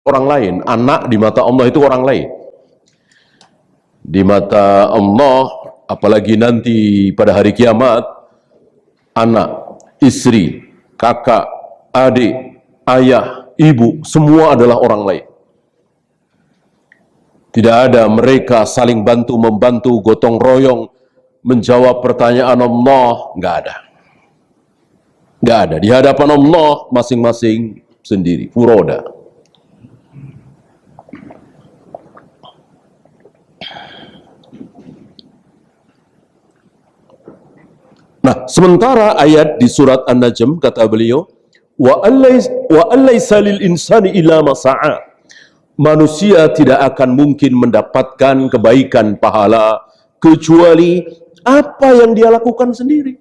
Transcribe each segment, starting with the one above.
orang lain. Anak di mata Allah itu orang lain. Di mata Allah, apalagi nanti pada hari kiamat, anak, istri, kakak, adik, ayah, ibu, semua adalah orang lain. Tidak ada mereka saling bantu-membantu, gotong royong, menjawab pertanyaan Allah. Nggak ada. Nggak ada. Di hadapan Allah, masing-masing sendiri. Furoda. Nah, sementara ayat di surat An-Najm, kata beliau, wa allaysa lil insani illa ma sa'a. Manusia tidak akan mungkin mendapatkan kebaikan pahala kecuali apa yang dia lakukan sendiri.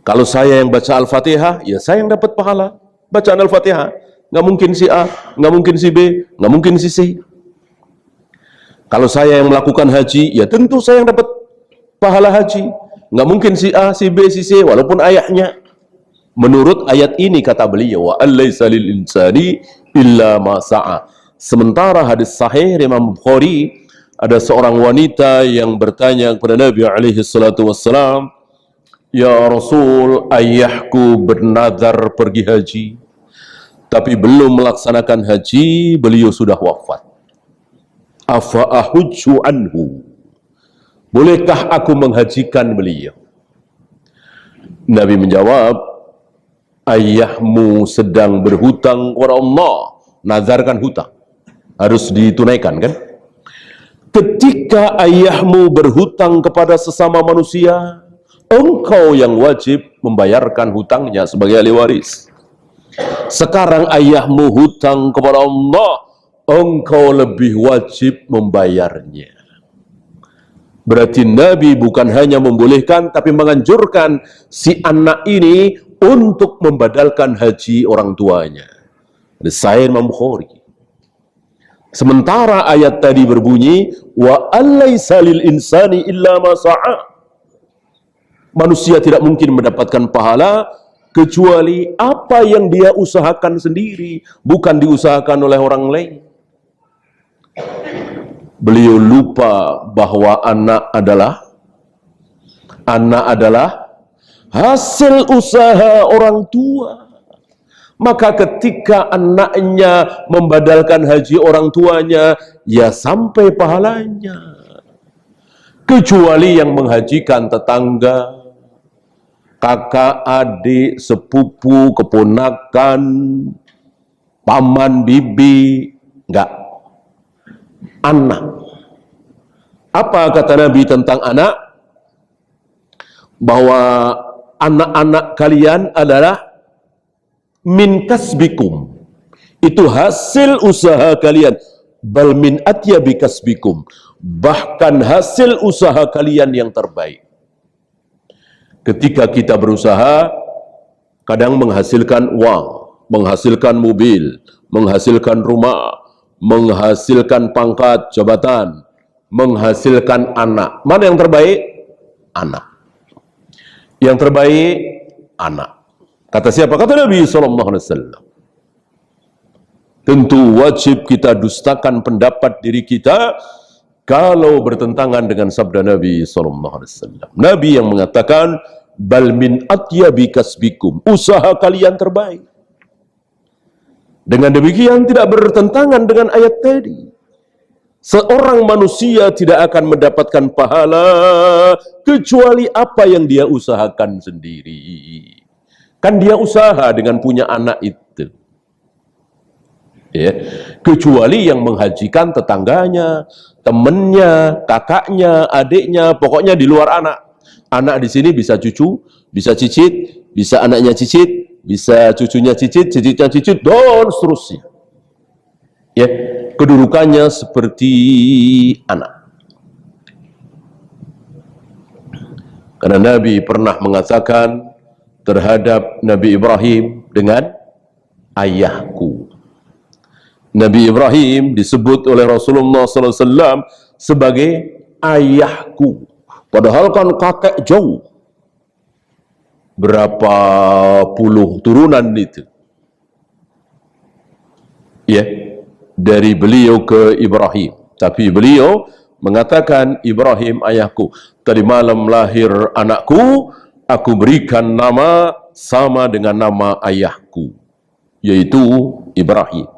Kalau saya yang baca Al-Fatihah, ya saya yang dapat pahala bacaan Al-Fatihah. Nggak mungkin si A, nggak mungkin si B, nggak mungkin si C. Kalau saya yang melakukan haji, ya tentu saya yang dapat pahala haji. Nggak mungkin si A, si B, si C, walaupun ayahnya. Menurut ayat ini kata beliau, wa allaysa lil insani illa ma sa'a. Sementara hadis sahih Imam Bukhari, ada seorang wanita yang bertanya kepada Nabi alaihi salatu wassalam, ya Rasul, ayahku bernazar pergi haji, tapi belum melaksanakan haji, beliau sudah wafat. Afa ahujju anhu. Bolehkah aku menghajikan beliau? Nabi menjawab, ayahmu sedang berhutang kepada Allah. Nazarkan hutang. Harus ditunaikan, kan? Ketika ayahmu berhutang kepada sesama manusia, engkau yang wajib membayarkan hutangnya sebagai ahli waris. Sekarang ayahmu hutang kepada Allah, engkau lebih wajib membayarnya. Berarti Nabi bukan hanya membolehkan, tapi menganjurkan si anak ini untuk membadalkan haji orang tuanya. Sahih Imam Bukhari. Sementara ayat tadi berbunyi, wa allaysa lil insani illa ma sa'a. Manusia tidak mungkin mendapatkan pahala kecuali apa yang dia usahakan sendiri, bukan diusahakan oleh orang lain. Beliau lupa bahwa anak adalah hasil usaha orang tua. Maka ketika anaknya membadalkan haji orang tuanya, ya sampai pahalanya. Kecuali yang menghajikan tetangga, kakak, adik, sepupu, keponakan, paman, bibi, enggak. Anak. Apa kata Nabi tentang anak? Bahwa anak-anak kalian adalah min kasbikum. Itu hasil usaha kalian. Bal min atyabi kasbikum. Bahkan hasil usaha kalian yang terbaik. Ketika kita berusaha, kadang menghasilkan uang, menghasilkan mobil, menghasilkan rumah, menghasilkan pangkat, jabatan, menghasilkan anak. Mana yang terbaik? Anak. Yang terbaik, anak. Kata siapa? Kata Nabi SAW. Tentu wajib kita dustakan pendapat diri kita kalau bertentangan dengan sabda Nabi SAW. Nabi yang mengatakan, bal min atyabi kasbikum. Usaha kalian terbaik. Dengan demikian tidak bertentangan dengan ayat tadi. Seorang manusia tidak akan mendapatkan pahala kecuali apa yang dia usahakan sendiri. Kan dia usaha dengan punya anak itu. Ya. Kecuali yang menghajikan tetangganya, temennya, kakaknya, adiknya, pokoknya di luar anak. Anak di sini bisa cucu, bisa cicit, bisa anaknya cicit, bisa cucunya cicit, cicitnya cicit, dan seterusnya. Ya, kedudukannya seperti anak. Karena Nabi pernah mengatakan terhadap Nabi Ibrahim dengan ayahku. Nabi Ibrahim disebut oleh Rasulullah SAW sebagai ayahku. Padahal kan kakek jauh. Berapa puluh turunan itu. Ya, dari beliau ke Ibrahim. Tapi beliau mengatakan, Ibrahim ayahku, tadi malam lahir anakku, aku berikan nama sama dengan nama ayahku, yaitu Ibrahim.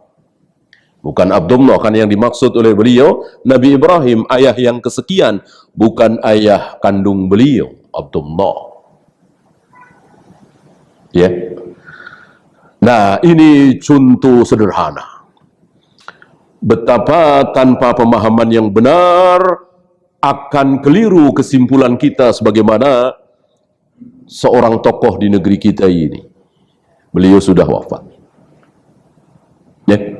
Bukan Abdullah, kan yang dimaksud oleh beliau Nabi Ibrahim, ayah yang kesekian, bukan ayah kandung beliau, Abdullah. Ya. Nah, ini contoh sederhana betapa tanpa pemahaman yang benar akan keliru kesimpulan kita sebagaimana seorang tokoh di negeri kita ini. Beliau sudah wafat. Ya.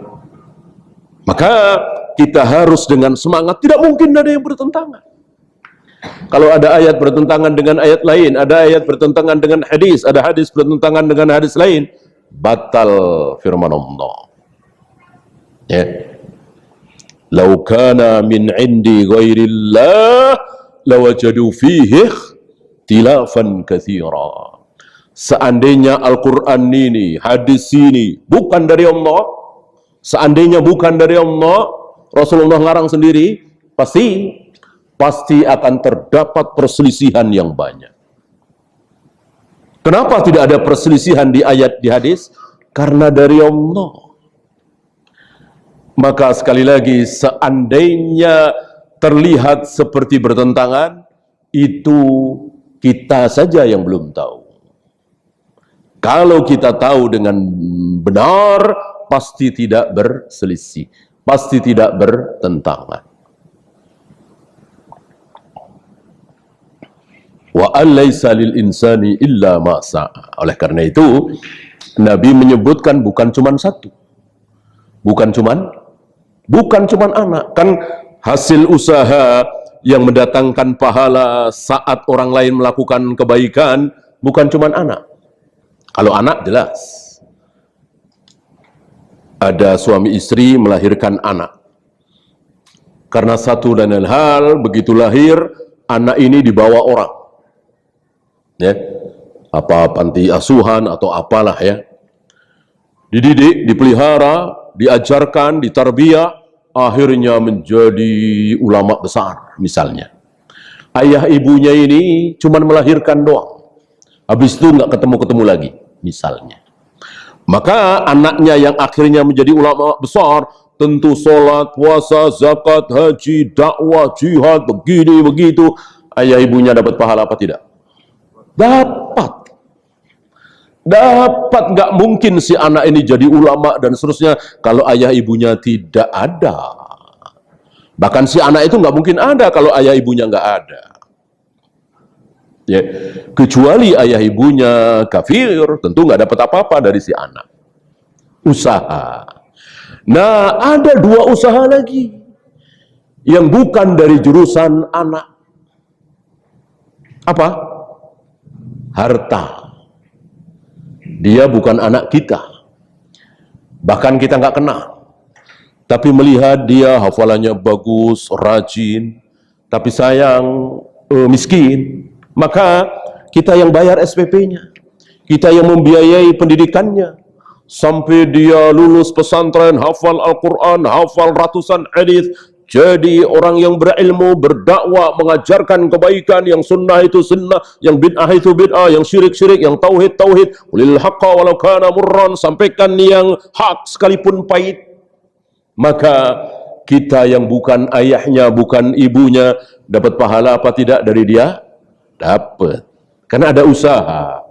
Maka kita harus dengan semangat, tidak mungkin ada yang bertentangan. Kalau ada ayat bertentangan dengan ayat lain, ada ayat bertentangan dengan hadis, ada hadis bertentangan dengan hadis lain, batal firman Allah. Ya. Lau kana min indi ghairillah lawajadu fihi ikhtilafan katsira. Seandainya Al-Quran ini, hadis ini bukan dari Allah, seandainya bukan dari Allah, Rasulullah ngarang sendiri, pasti akan terdapat perselisihan yang banyak. Kenapa tidak ada perselisihan di ayat di hadis? Karena dari Allah. Maka sekali lagi, seandainya terlihat seperti bertentangan, itu kita saja yang belum tahu. Kalau kita tahu dengan benar, pasti tidak berselisih, pasti tidak bertentangan. Wa alaysa lil insani illa ma sa'a. Oleh karena itu, Nabi menyebutkan bukan cuma satu, bukan cuma anak. Kan hasil usaha yang mendatangkan pahala saat orang lain melakukan kebaikan bukan cuma anak. Kalau anak jelas, ada suami istri melahirkan anak. Karena satu dan lain hal, begitu lahir, anak ini dibawa orang. Ya, apa panti asuhan atau apalah ya. Dididik, dipelihara, diajarkan, ditarbiyah, akhirnya menjadi ulama besar misalnya. Ayah ibunya ini cuma melahirkan doang. Habis itu nggak ketemu-ketemu lagi misalnya. Maka anaknya yang akhirnya menjadi ulama besar, tentu sholat, puasa, zakat, haji, dakwah, jihad, begini, begitu. Ayah ibunya dapat pahala apa tidak? Dapat. Nggak mungkin si anak ini jadi ulama dan seterusnya kalau ayah ibunya tidak ada. Bahkan si anak itu nggak mungkin ada kalau ayah ibunya nggak ada. Ya, kecuali ayah ibunya kafir, tentu nggak dapat apa-apa dari si anak. Usaha. Nah, ada dua usaha lagi yang bukan dari jurusan anak. Apa? Harta. Dia bukan anak kita, bahkan kita nggak kenal. Tapi melihat dia hafalannya bagus, rajin, tapi sayang miskin, maka kita yang bayar SPP-nya, kita yang membiayai pendidikannya, sampai dia lulus pesantren, hafal Al-Quran, hafal ratusan hadis, jadi orang yang berilmu, berdakwah, mengajarkan kebaikan, yang sunnah itu sunnah, yang bid'ah itu bid'ah, yang syirik-syirik, yang tauhid-tauhid, qulil haqqa walau kana murran, sampaikan yang hak sekalipun pahit. Maka kita yang bukan ayahnya, bukan ibunya, dapat pahala apa tidak dari dia? Dapat. Karena ada usaha,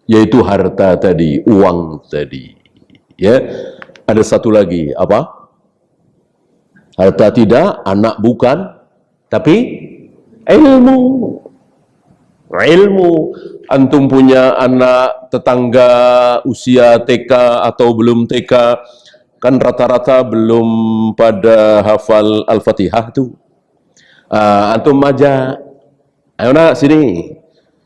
yaitu harta tadi, uang tadi. Ya, ada satu lagi, apa? Harta tidak, anak bukan, tapi ilmu. Ilmu. Antum punya anak tetangga usia TK atau belum TK, kan rata-rata belum pada hafal Al-Fatihah tuh. Antum aja, ayo nak sini,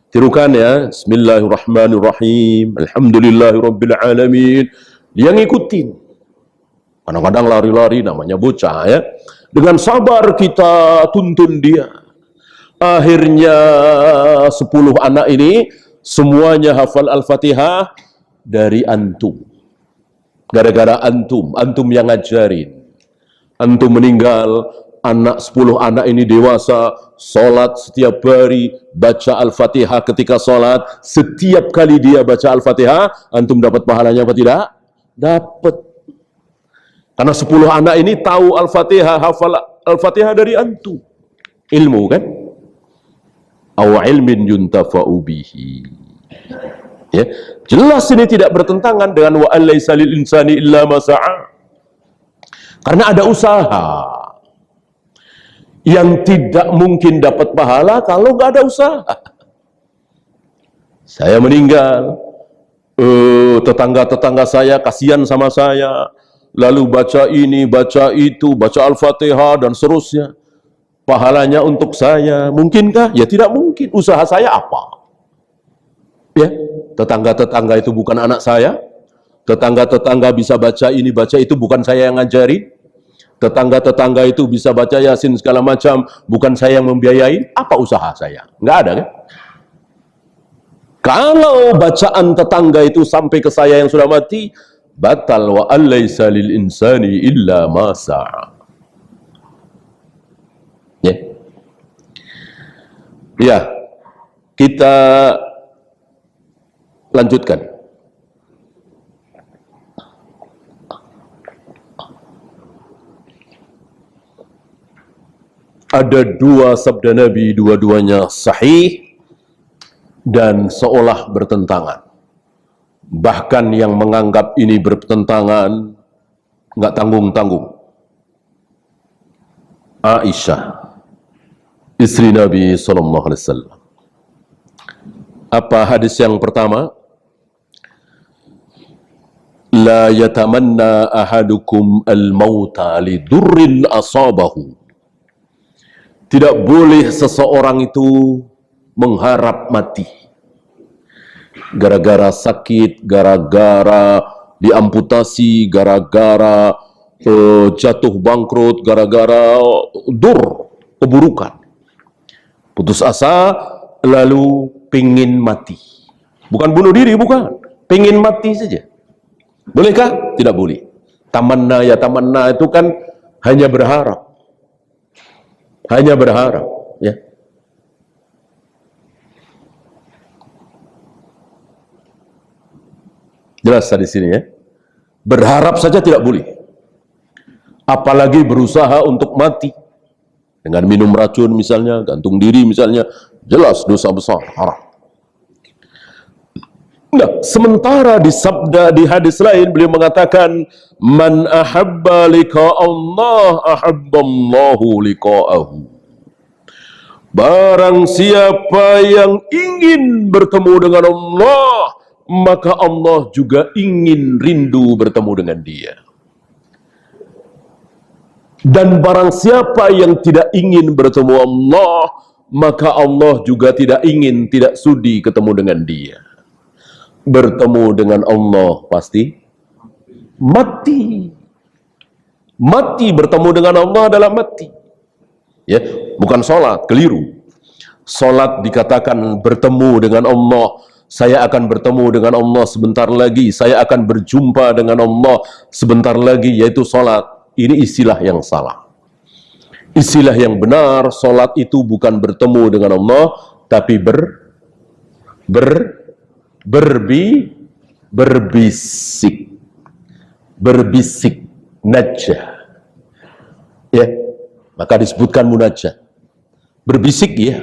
tirukan ya. Bismillahirrahmanirrahim, alhamdulillahirrabbilalamin. Dia ngikutin. Kadang-kadang lari-lari, namanya bocah ya. Dengan sabar kita tuntun dia. Akhirnya 10 anak ini semuanya hafal Al-Fatihah dari antum. Gara-gara antum yang ngajarin. Antum meninggal, 10 anak ini dewasa, sholat setiap hari, baca Al-Fatihah ketika sholat. Setiap kali dia baca Al-Fatihah, antum dapat pahalanya apa tidak? Dapat. Karena 10 anak ini tahu Al-Fatihah, hafal Al-Fatihah dari antum. Ilmu kan? Aw ilmin yuntafa'u bihi. Ya, jelas ini tidak bertentangan dengan wa alaysa lil insani illa ma sa'a. Karena ada usaha yang tidak mungkin dapat pahala kalau nggak ada usaha. Saya meninggal, tetangga-tetangga saya kasihan sama saya, lalu baca ini, baca itu, baca Al-Fatihah dan seterusnya. Pahalanya untuk saya, mungkinkah? Ya tidak mungkin. Usaha saya apa? Ya, tetangga-tetangga itu bukan anak saya. Tetangga-tetangga bisa baca ini, baca itu, bukan saya yang ngajari. Tetangga-tetangga itu bisa baca Yasin segala macam, bukan saya yang membiayai. Apa usaha saya? Nggak ada kan? Kalau bacaan tetangga itu sampai ke saya yang sudah mati, batal wa alaysa lil insani illa ma sa'a. Ya, kita lanjutkan. Ada 2 sabda Nabi, dua-duanya sahih dan seolah bertentangan. Bahkan yang menganggap ini bertentangan nggak tanggung-tanggung. Aisyah, istri Nabi SAW. Apa hadis yang pertama? La yatamanna ahadukum al-mauta li durrin asabahu. Tidak boleh seseorang itu mengharap mati gara-gara sakit, gara-gara diamputasi, gara-gara jatuh bangkrut, gara-gara keburukan. Putus asa, lalu pingin mati. Bukan bunuh diri, bukan. Pingin mati saja. Bolehkah? Tidak boleh. Tamanna ya tamanna itu kan hanya berharap. Hanya berharap, ya. Jelas di sini ya. Berharap saja tidak boleh. Apalagi berusaha untuk mati dengan minum racun misalnya, gantung diri misalnya, jelas dosa besar, haram. Nah, sementara di hadis lain beliau mengatakan, man ahabba liqa Allah ahabballahu liqa'ahu. Barang siapa yang ingin bertemu dengan Allah, maka Allah juga ingin rindu bertemu dengan dia. Dan barang siapa yang tidak ingin bertemu Allah, maka Allah juga tidak ingin, tidak sudi ketemu dengan dia. Bertemu dengan Allah pasti mati. Mati, bertemu dengan Allah adalah mati. Ya, bukan sholat, keliru. Sholat dikatakan bertemu dengan Allah. Saya akan bertemu dengan Allah sebentar lagi. Saya akan berjumpa dengan Allah sebentar lagi, yaitu sholat. Ini istilah yang salah. Istilah yang benar, sholat itu bukan bertemu dengan Allah, tapi berbisik, najah. Ya, maka disebutkan munajat. Berbisik ya.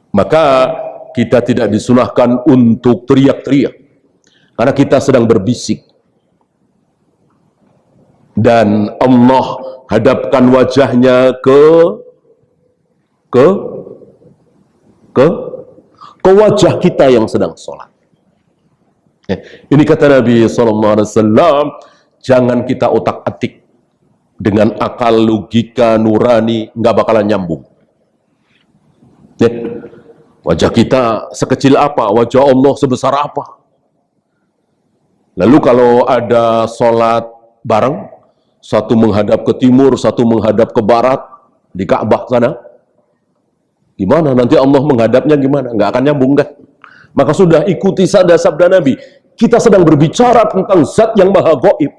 Maka kita tidak disunahkan untuk teriak-teriak. Karena kita sedang berbisik. Dan Allah hadapkan wajahnya ke wajah kita yang sedang sholat. Ini kata Nabi SAW, jangan kita otak-atik dengan akal, logika, nurani, nggak bakalan nyambung. Wajah kita sekecil apa, wajah Allah sebesar apa. Lalu kalau ada sholat bareng, satu menghadap ke timur, satu menghadap ke barat, di Ka'bah sana, gimana? Nanti Allah menghadapnya gimana? Nggak akan nyambung kan? Maka sudah ikuti sabda Nabi. Kita sedang berbicara tentang zat yang maha gaib.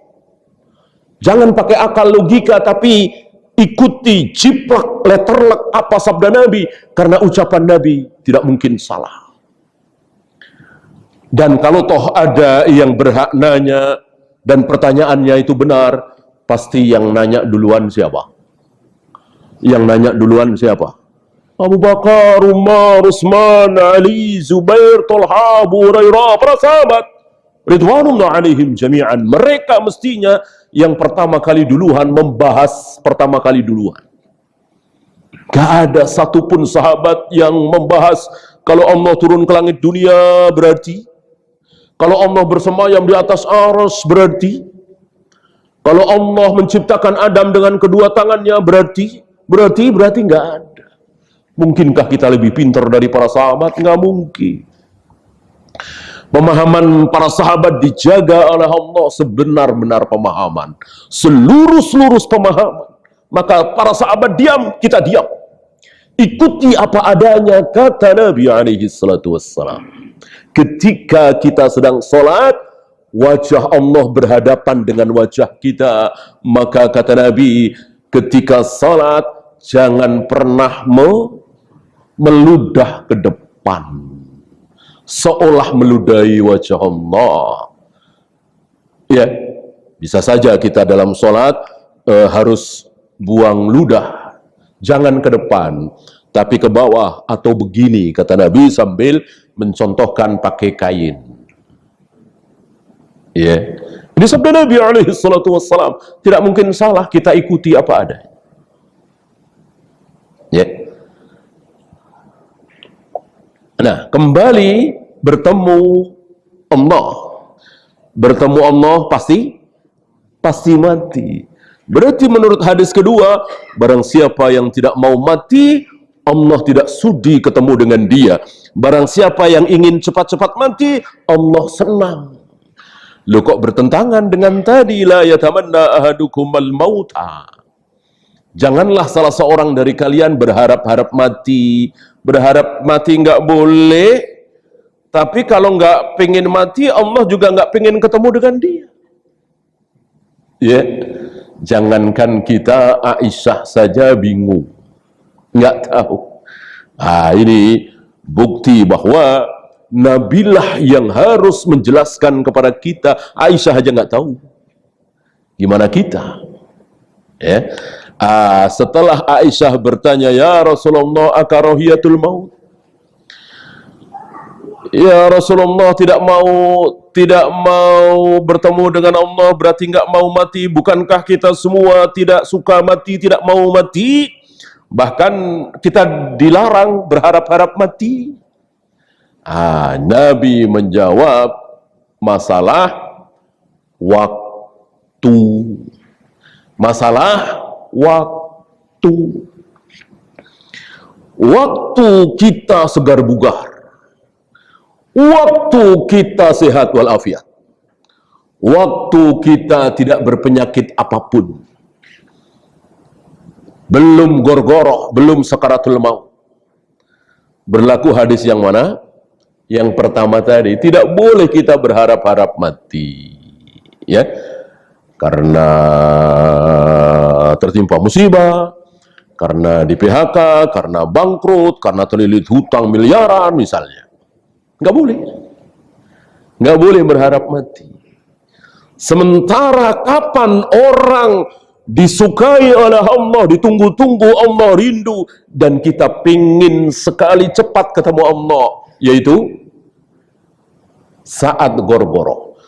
Jangan pakai akal logika, tapi ikuti, jiplak, letterlek apa sabda Nabi, karena ucapan Nabi tidak mungkin salah. Dan kalau toh ada yang berhak nanya dan pertanyaannya itu benar, pasti yang nanya duluan siapa? Yang nanya duluan siapa? Abu Bakar, Umar, Utsman, Ali, Zubair, Talha, Abu Hurairah, para sahabat ridwanullah alaihim jami'an. Mereka mestinya yang pertama kali duluan membahas, pertama kali duluan. Gak ada satupun sahabat yang membahas kalau Allah turun ke langit dunia berarti, kalau Allah bersemayam di atas arsy berarti, kalau Allah menciptakan Adam dengan kedua tangannya berarti nggak ada. Mungkinkah kita lebih pintar dari para sahabat? Nggak mungkin. Pemahaman para sahabat dijaga oleh Allah sebenar-benar pemahaman, seluruh pemahaman. Maka para sahabat diam, kita diam. Ikuti apa adanya, kata Nabi alaihi salatu wassalam. Ketika kita sedang sholat, wajah Allah berhadapan dengan wajah kita, maka kata Nabi, ketika sholat jangan pernah meludah ke depan seolah meludahi wajah Allah. Ya, bisa saja kita dalam sholat harus buang ludah, jangan ke depan, tapi ke bawah atau begini, kata Nabi sambil mencontohkan pakai kain. Ya, ini sabda Nabi alaihi salatu wassalam, tidak mungkin salah, kita ikuti apa adanya. Ya. Nah, kembali bertemu Allah. Bertemu Allah pasti mati. Berarti menurut hadis kedua, barang siapa yang tidak mau mati, Allah tidak sudi ketemu dengan dia. Barang siapa yang ingin cepat-cepat mati, Allah senang. Loh, kok bertentangan dengan tadi, la yatamanna ahadukumal mauta. Janganlah salah seorang dari kalian berharap-harap mati. Berharap mati nggak boleh, tapi kalau nggak pengen mati, Allah juga nggak pengen ketemu dengan dia. Ya, jangankan kita, Aisyah saja bingung, nggak tahu. Ini bukti bahwa Nabilah yang harus menjelaskan kepada kita. Aisyah aja nggak tahu, gimana kita? Ya. Setelah Aisyah bertanya, ya Rasulullah, akarohiyatul maut? Ya Rasulullah, tidak mau bertemu dengan Allah berarti nggak mau mati. Bukankah kita semua tidak suka mati, tidak mau mati? Bahkan kita dilarang berharap-harap mati. Nabi menjawab, masalah waktu. Masalah waktu. Waktu kita segar bugar, waktu kita sehat walafiat, waktu kita tidak berpenyakit apapun, belum gorgoroh, belum sakaratul maut. Berlaku hadis yang mana? Yang pertama tadi, tidak boleh kita berharap-harap mati, ya, karena tertimpa musibah, karena di PHK, karena bangkrut, karena terlilit hutang miliaran misalnya. Nggak boleh. Nggak boleh berharap mati. Sementara kapan orang disukai oleh Allah, ditunggu-tunggu Allah, rindu, dan kita pingin sekali cepat ketemu Allah, yaitu saat gorgoroh.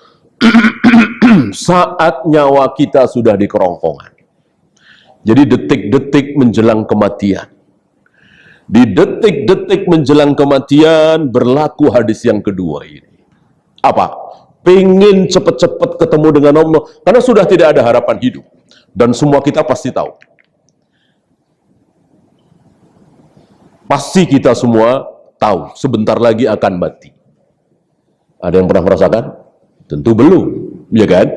Saat nyawa kita sudah di kerongkongan. Jadi detik-detik menjelang kematian. Di detik-detik menjelang kematian berlaku hadis yang kedua ini. Apa? Pengen cepat-cepat ketemu dengan Allah, karena sudah tidak ada harapan hidup. Dan semua kita pasti tahu. Pasti kita semua tahu sebentar lagi akan mati. Ada yang pernah merasakan? Tentu belum, ya kan?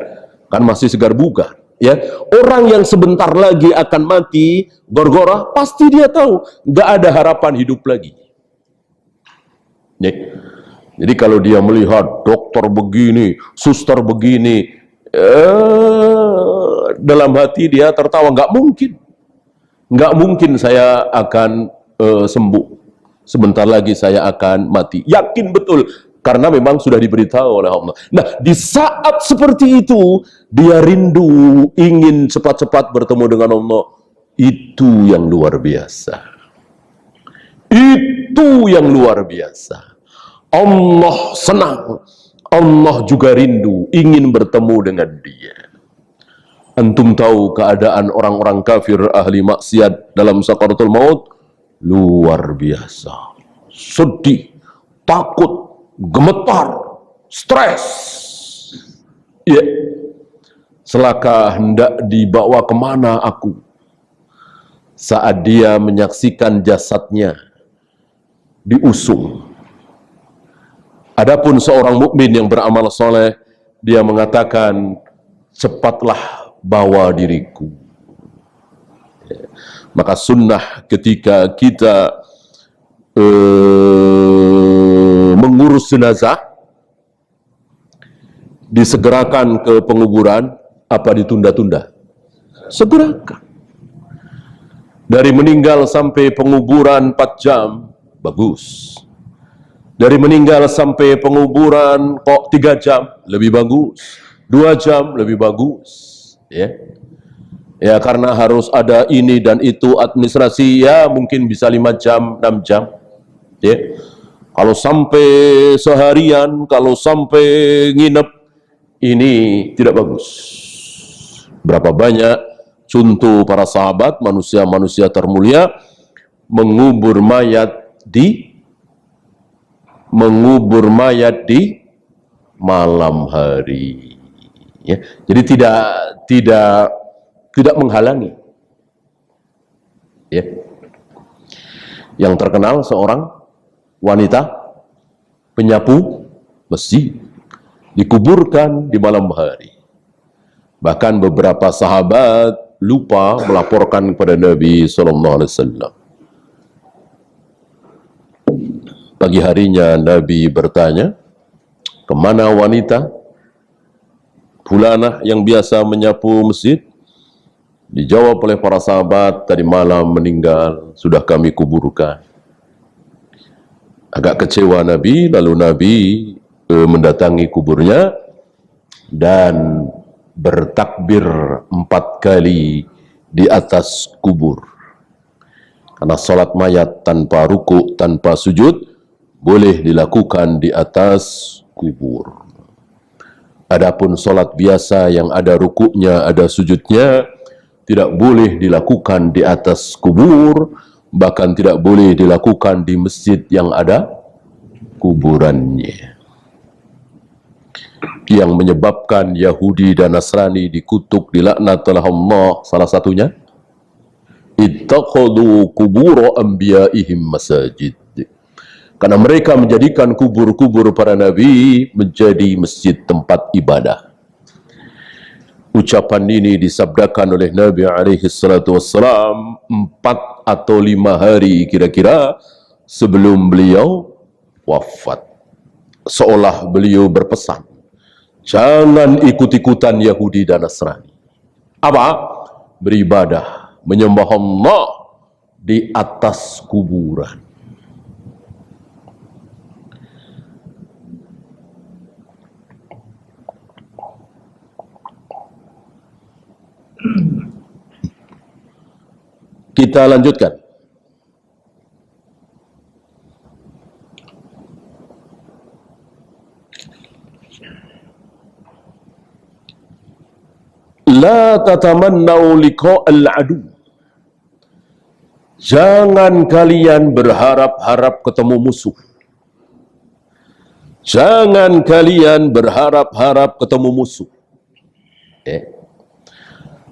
Kan masih segar bugar. Ya, orang yang sebentar lagi akan mati, gorgorah, pasti dia tahu nggak ada harapan hidup lagi. Ya. Jadi kalau dia melihat dokter dokter begini, suster begini. Dalam hati dia tertawa, nggak mungkin saya akan sembuh. Sebentar lagi saya akan mati. Yakin betul, karena memang sudah diberitahu oleh Allah. Nah, di saat seperti itu, dia rindu, ingin cepat-cepat bertemu dengan Allah. Itu yang luar biasa. Itu yang luar biasa. Allah senang, Allah juga rindu, ingin bertemu dengan dia. Antum tahu keadaan orang-orang kafir ahli maksiat dalam sakaratul maut? Luar biasa. Sedih, takut, gemetar, stres. Ya, celaka, hendak dibawa kemana aku? Saat dia menyaksikan jasadnya diusung. Adapun seorang mukmin yang beramal soleh, dia mengatakan, cepatlah bawa diriku. Maka sunnah ketika kita mengurus jenazah, disegerakan ke penguburan, apa ditunda-tunda? Segerakan. Dari meninggal sampai penguburan 4 jam, bagus. Dari meninggal sampai penguburan kok 3 jam, lebih bagus. 2 jam, lebih bagus. Ya. Ya, karena harus ada ini dan itu administrasi, ya mungkin bisa 5 jam, 6 jam. Ya. Kalau sampai seharian, kalau sampai nginep, ini tidak bagus. Berapa banyak contoh para sahabat, manusia-manusia termulia, mengubur mayat di malam hari. Ya. Jadi tidak menghalangi. Ya. Yang terkenal seorang wanita penyapu masjid dikuburkan di malam hari. Bahkan beberapa sahabat lupa melaporkan kepada Nabi SAW. Pagi harinya Nabi bertanya, kemana wanita fulanah yang biasa menyapu masjid? Dijawab oleh para sahabat, tadi malam meninggal, sudah kami kuburkan. Agak kecewa Nabi, lalu Nabi mendatangi kuburnya dan bertakbir 4 kali di atas kubur. Karena salat mayat tanpa ruku, tanpa sujud, boleh dilakukan di atas kubur. Adapun salat biasa yang ada rukuknya, ada sujudnya, tidak boleh dilakukan di atas kubur, bahkan tidak boleh dilakukan di masjid yang ada kuburannya. Yang menyebabkan Yahudi dan Nasrani dikutuk, dilaknat oleh Allah, salah satunya, ittakhadhu qubur anbiya'ihim masajid. Karena mereka menjadikan kubur-kubur para nabi menjadi masjid tempat ibadah. Ucapan ini disabdakan oleh Nabi SAW 4 atau 5 hari kira-kira sebelum beliau wafat. Seolah beliau berpesan, jangan ikut-ikutan Yahudi dan Nasrani. Apa? Beribadah, menyembah Allah di atas kuburan. Kita lanjutkan. La tatamannau liqa'al adu. Jangan kalian berharap-harap ketemu musuh. Jangan kalian berharap-harap ketemu musuh.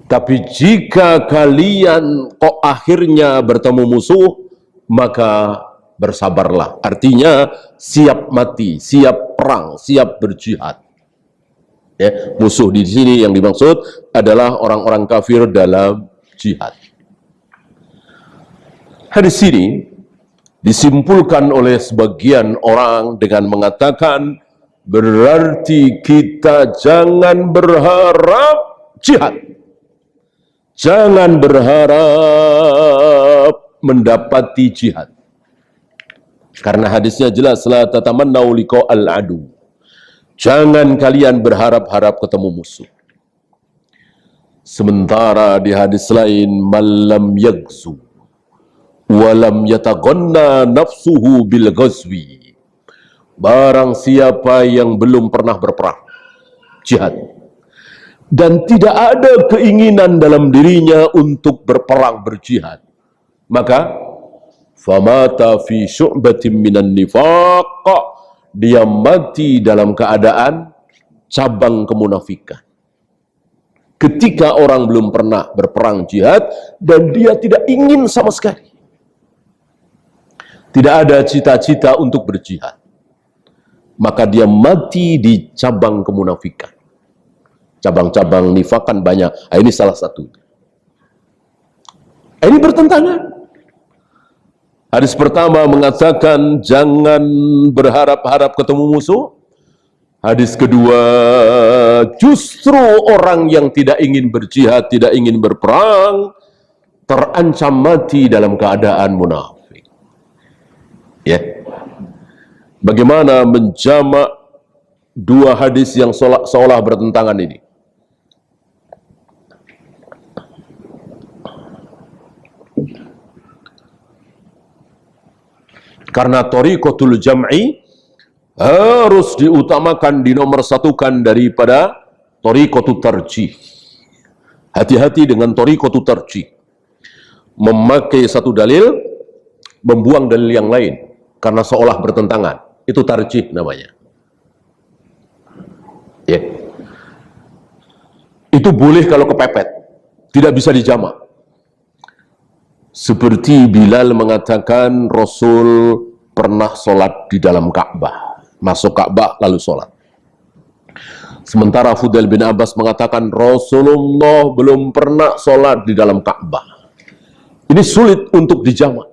Tapi jika kalian kok akhirnya bertemu musuh, maka bersabarlah. Artinya siap mati, siap perang, siap berjihad. Ya, musuh di sini yang dimaksud adalah orang-orang kafir dalam jihad. Hadis ini disimpulkan oleh sebagian orang dengan mengatakan berarti kita jangan berharap jihad. Jangan berharap mendapati jihad. Karena hadisnya jelas, la tatamannau liqa'al adu. Jangan kalian berharap-harap ketemu musuh. Sementara di hadis lain, malam yagzu walam yataghanna nafsuhu bil ghazwi. Barang siapa yang belum pernah berperang, jihad, dan tidak ada keinginan dalam dirinya untuk berperang berjihad, maka famata fi syu'batin minan nifaq, dia mati dalam keadaan cabang kemunafikan. Ketika orang belum pernah berperang jihad dan dia tidak ingin sama sekali, tidak ada cita-cita untuk berjihad, maka dia mati di cabang kemunafikan. Cabang-cabang nifak kan banyak. Ini salah satu. Ini bertentangan. Hadis pertama mengatakan jangan berharap-harap ketemu musuh. Hadis kedua, justru orang yang tidak ingin berjihad, tidak ingin berperang, terancam mati dalam keadaan munafik. Ya. Bagaimana menjamak dua hadis yang seolah bertentangan ini? Karena thariqatul jam'i harus diutamakan, dinomorsatukan daripada thariqatut tarjih. Hati-hati dengan thariqatut tarjih. Memakai satu dalil, membuang dalil yang lain karena seolah bertentangan. Itu tarjih namanya. Ya. Itu boleh kalau kepepet, tidak bisa dijamak. Seperti Bilal mengatakan Rasul pernah sholat di dalam Ka'bah. Masuk Ka'bah lalu sholat. Sementara Fudail bin Abbas mengatakan Rasulullah belum pernah sholat di dalam Ka'bah. Ini sulit untuk dijamak.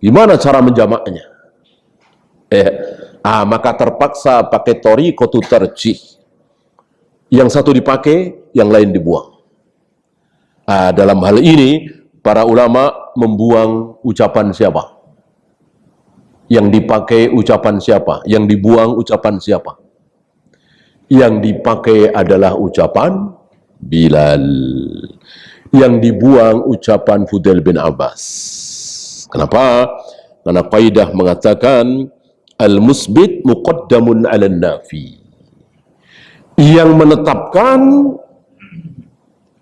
Gimana cara menjamaknya? Maka terpaksa pakai thariqatut tarjih. Yang satu dipakai, yang lain dibuang. Dalam hal ini para ulama membuang ucapan siapa? Yang dipakai ucapan siapa? Yang dibuang ucapan siapa? Yang dipakai adalah ucapan Bilal. Yang dibuang ucapan Fudail bin Abbas. Kenapa? Karena kaidah mengatakan al-musbit muqaddamun 'alan nafi. Yang menetapkan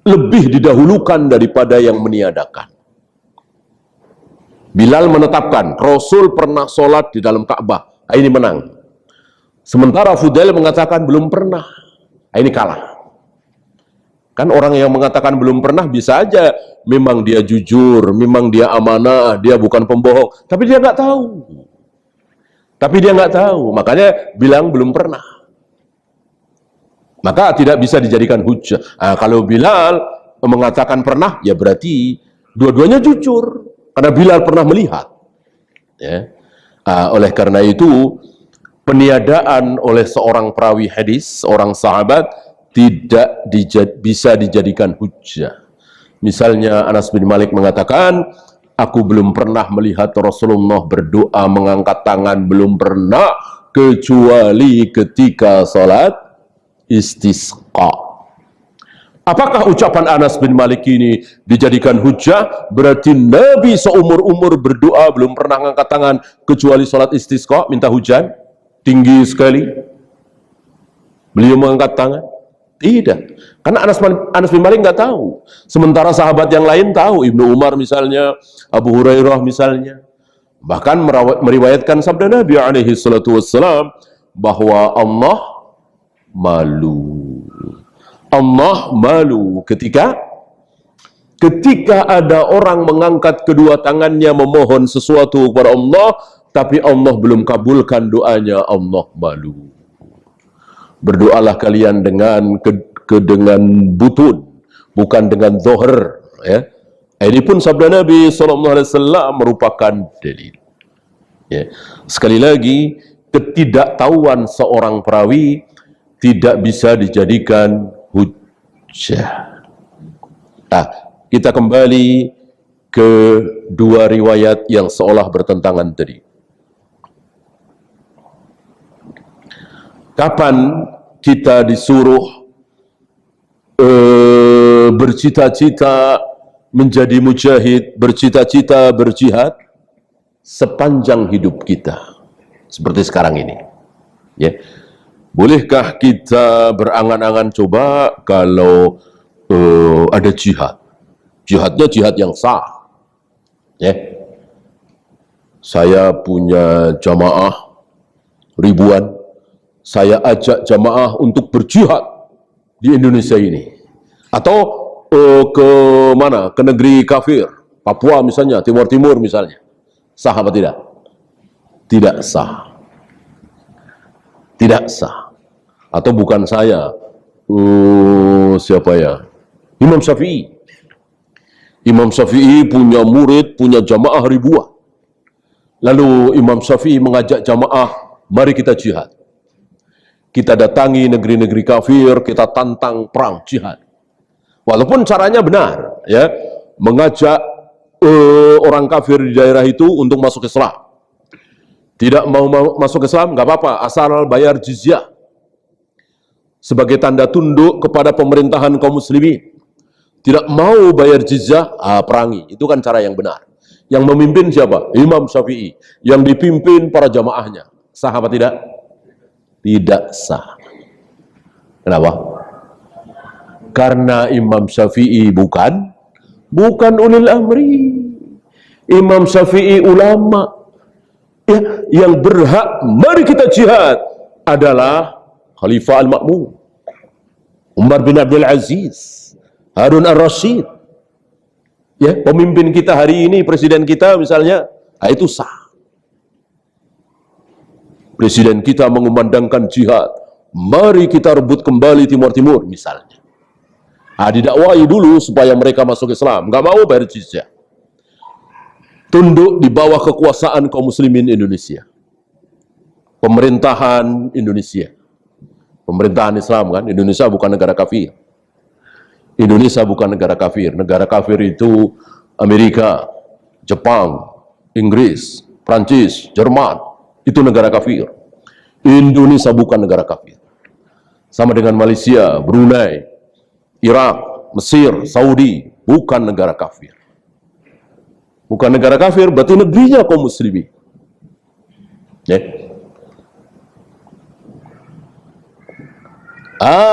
lebih didahulukan daripada yang meniadakan. Bilal menetapkan Rasul pernah sholat di dalam Ka'bah, ini menang. Sementara Fudail mengatakan belum pernah, ini kalah. Kan orang yang mengatakan belum pernah bisa aja memang dia jujur, memang dia amanah, dia bukan pembohong, tapi dia nggak tahu. Makanya bilang belum pernah. Maka tidak bisa dijadikan hujjah. Kalau Bilal mengatakan pernah, ya berarti dua-duanya jujur. Karena Bilal pernah melihat. Ya. Oleh karena itu, peniadaan oleh seorang perawi hadis, seorang sahabat, tidak bisa dijadikan hujjah. Misalnya Anas bin Malik mengatakan, aku belum pernah melihat Rasulullah berdoa mengangkat tangan, belum pernah, kecuali ketika sholat istisqa. Apakah ucapan Anas bin Malik ini dijadikan hujjah? Berarti Nabi seumur-umur berdoa belum pernah angkat tangan kecuali sholat istisqa, minta hujan tinggi sekali. Beliau mengangkat tangan? Tidak. Karena Anas bin Malik nggak tahu. Sementara sahabat yang lain tahu. Ibnu Umar misalnya, Abu Hurairah misalnya. Bahkan meriwayatkan sabda Nabi alaihi salatu wassalam bahwa Allah malu. Allah malu ketika ada orang mengangkat kedua tangannya memohon sesuatu kepada Allah, tapi Allah belum kabulkan doanya, Allah malu. Berdoalah kalian dengan butun, bukan dengan zohar. Ya. Ini pun sabda Nabi SAW merupakan dalil. Ya. Sekali lagi, ketidaktahuan seorang perawi tidak bisa dijadikan hujjah. Nah, kita kembali ke dua riwayat yang seolah bertentangan tadi. Kapan kita disuruh bercita-cita menjadi mujahid, bercita-cita berjihad? Sepanjang hidup kita, seperti sekarang ini. Ya. Bolehkah kita berangan-angan coba kalau ada jihad? Jihadnya jihad yang sah. Ya. Saya punya jamaah ribuan, saya ajak jamaah untuk berjihad di Indonesia ini. Atau ke mana? Ke negeri kafir, Papua misalnya, Timur Timur misalnya. Sah apa tidak? Tidak sah. Tidak sah. Atau bukan saya, siapa ya? Imam Syafi'i. Imam Syafi'i punya murid, punya jamaah ribuan. Lalu Imam Syafi'i mengajak jamaah, mari kita jihad. Kita datangi negeri-negeri kafir, kita tantang perang jihad. Walaupun caranya benar, ya, mengajak orang kafir di daerah itu untuk masuk Islam. Tidak mau masuk Islam, nggak apa-apa, asal bayar jizyah sebagai tanda tunduk kepada pemerintahan kaum muslimin. Tidak mau bayar jizyah, perangi. Itu kan cara yang benar. Yang memimpin siapa? Imam Syafi'i. Yang dipimpin para jamaahnya. Sah apa tidak? Tidak sah. Kenapa? Karena Imam Syafi'i bukan ulil amri. Imam Syafi'i ulama, ya, yang berhak mari kita jihad adalah Khalifah Al-Ma'mun, Umar bin Abdul Aziz, Harun Ar-Rasyid. Ya, pemimpin kita hari ini, presiden kita misalnya, itu sah. Presiden kita mengumandangkan jihad, mari kita rebut kembali Timur Timur misalnya. Didakwai dulu supaya mereka masuk Islam, nggak mau bayar jizyah. Tunduk di bawah kekuasaan kaum muslimin Indonesia. Pemerintahan Indonesia. Pemerintahan Islam kan, Indonesia bukan negara kafir. Indonesia bukan negara kafir. Negara kafir itu Amerika, Jepang, Inggris, Prancis, Jerman. Itu negara kafir. Indonesia bukan negara kafir. Sama dengan Malaysia, Brunei, Irak, Mesir, Saudi, bukan negara kafir. Bukan negara kafir, berarti negerinya kaum muslimin. Ya.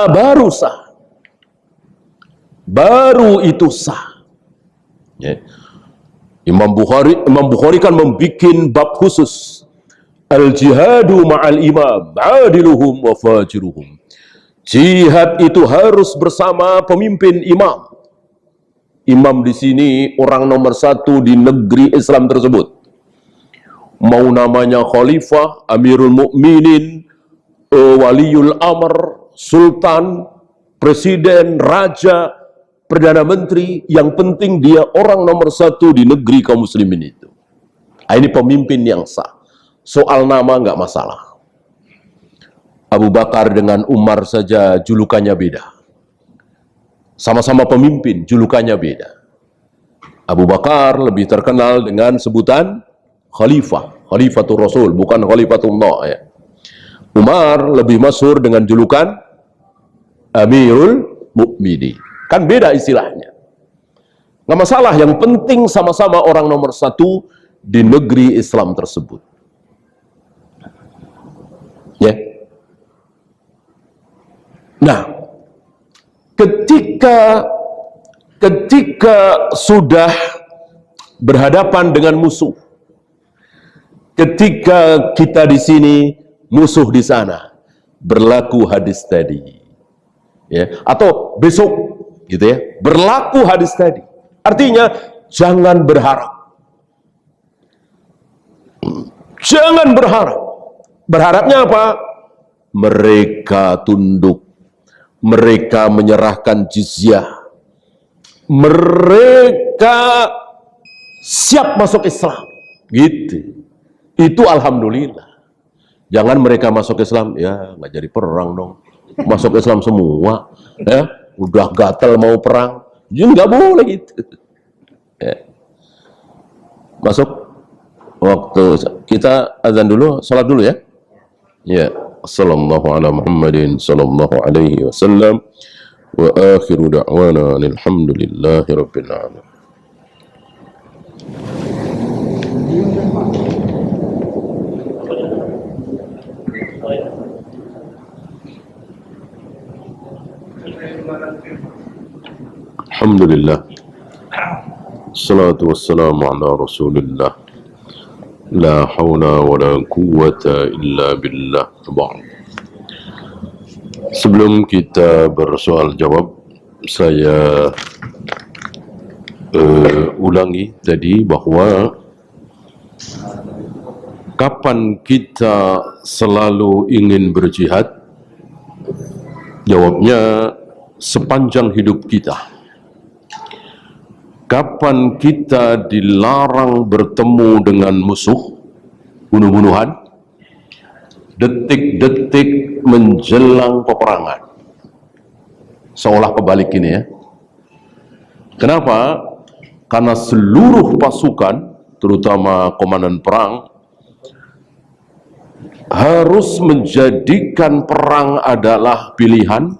Baru sah. Baru itu sah. Ya. Imam Bukhari kan membuat bab khusus. Al-jihadu ma'al imam, adiluhum wa fajiruhum. Jihad itu harus bersama pemimpin imam. Imam di sini orang nomor satu di negeri Islam tersebut. Mau namanya khalifah, amirul mukminin, waliul amr, sultan, presiden, raja, perdana menteri, yang penting dia orang nomor satu di negeri kaum muslimin itu. Ini pemimpin yang sah. Soal nama nggak masalah. Abu Bakar dengan Umar saja julukannya beda. Sama-sama pemimpin, julukannya beda. Abu Bakar lebih terkenal dengan sebutan khalifah, khalifatul Rasul, bukan khalifatullah ya. Umar lebih masyhur dengan julukan Amirul Mukminin. Kan beda istilahnya. Nggak masalah, yang penting sama-sama orang nomor satu di negeri Islam tersebut. Ya. Nah, ketika sudah berhadapan dengan musuh, ketika kita di sini, musuh di sana, berlaku hadis tadi, ya, atau besok, gitu ya, berlaku hadis tadi. Artinya jangan berharap, jangan berharap. Berharapnya apa? Mereka tunduk, mereka menyerahkan jizyah, mereka siap masuk Islam, gitu. Itu alhamdulillah. Jangan mereka masuk Islam, ya nggak jadi perang dong. Masuk Islam semua, ya udah gatel mau perang, ya nggak boleh gitu. Ya. Masuk waktu kita azan dulu, salat dulu ya. Ya, sallallahu ala Muhammadin sallallahu alaihi wasallam wa akhiru da'wana alhamdulillahi rabbil alamin. Alhamdulillah. Salatu wassalamu ala Rasulillah. La haula wa la quwwata illa billah. Sebelum kita bersoal jawab, saya ulangi tadi bahwa kapan kita selalu ingin berjihad? Jawabnya, sepanjang hidup kita. Kapan kita dilarang bertemu dengan musuh, bunuh-bunuhan, detik-detik menjelang peperangan. Seolah kebalik ini ya. Kenapa? Karena seluruh pasukan, terutama komandan perang, harus menjadikan perang adalah pilihan.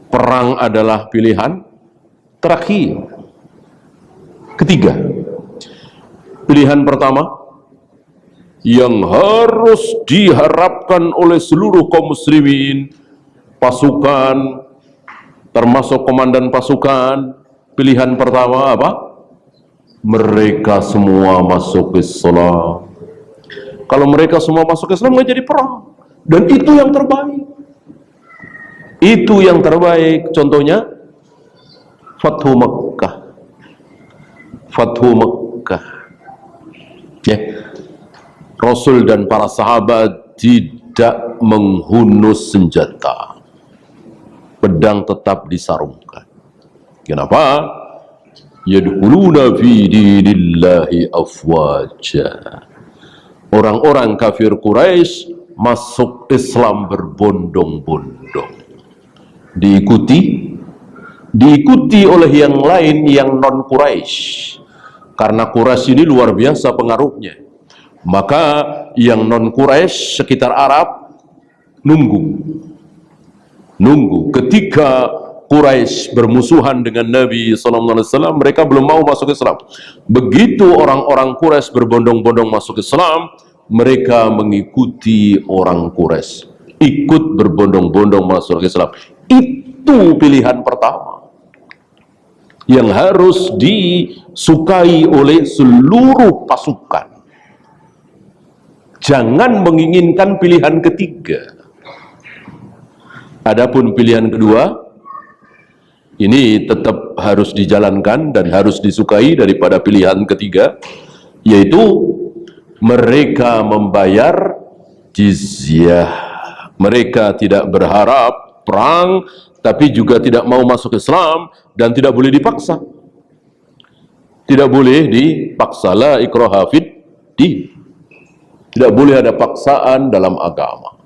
Perang adalah pilihan terakhir. Ketiga, pilihan pertama yang harus diharapkan oleh seluruh kaum muslimin, pasukan, termasuk komandan pasukan, pilihan pertama apa? Mereka semua masuk Islam. Kalau mereka semua masuk Islam, nggak jadi perang. Dan itu yang terbaik. Itu yang terbaik. Contohnya Fathu Makkah. Fathu Makkah. Ya. Rasul dan para sahabat tidak menghunus senjata. Pedang tetap disarungkan. Kenapa? Yadkhuluna fi dinillahi afwaja. Orang-orang kafir Quraisy masuk Islam berbondong-bondong. Diikuti oleh yang lain yang non Quraisy. Karena Quraisy ini luar biasa pengaruhnya. Maka yang non Quraisy sekitar Arab nunggu. Ketika Quraisy bermusuhan dengan Nabi SAW, mereka belum mau masuk Islam. Begitu orang-orang Quraisy berbondong-bondong masuk Islam, mereka mengikuti orang Quraisy, ikut berbondong-bondong masuk Islam. Itu pilihan pertama yang harus disukai oleh seluruh pasukan. Jangan menginginkan pilihan ketiga. Adapun pilihan kedua, ini tetap harus dijalankan dan harus disukai daripada pilihan ketiga, yaitu mereka membayar jizyah. Mereka tidak berharap perang, tapi juga tidak mau masuk Islam, dan tidak boleh dipaksa. Tidak boleh dipaksa. La ikraha fid din. Tidak boleh ada paksaan dalam agama.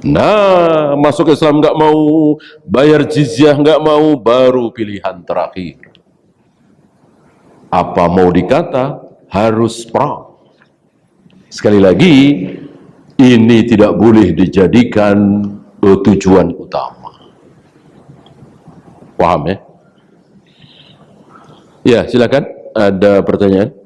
Nah, masuk Islam nggak mau, bayar jizyah nggak mau, baru pilihan terakhir. Apa mau dikata? Harus perang. Sekali lagi, ini tidak boleh dijadikan tujuan utama. Paham ya? Ya, silakan. Ada pertanyaan?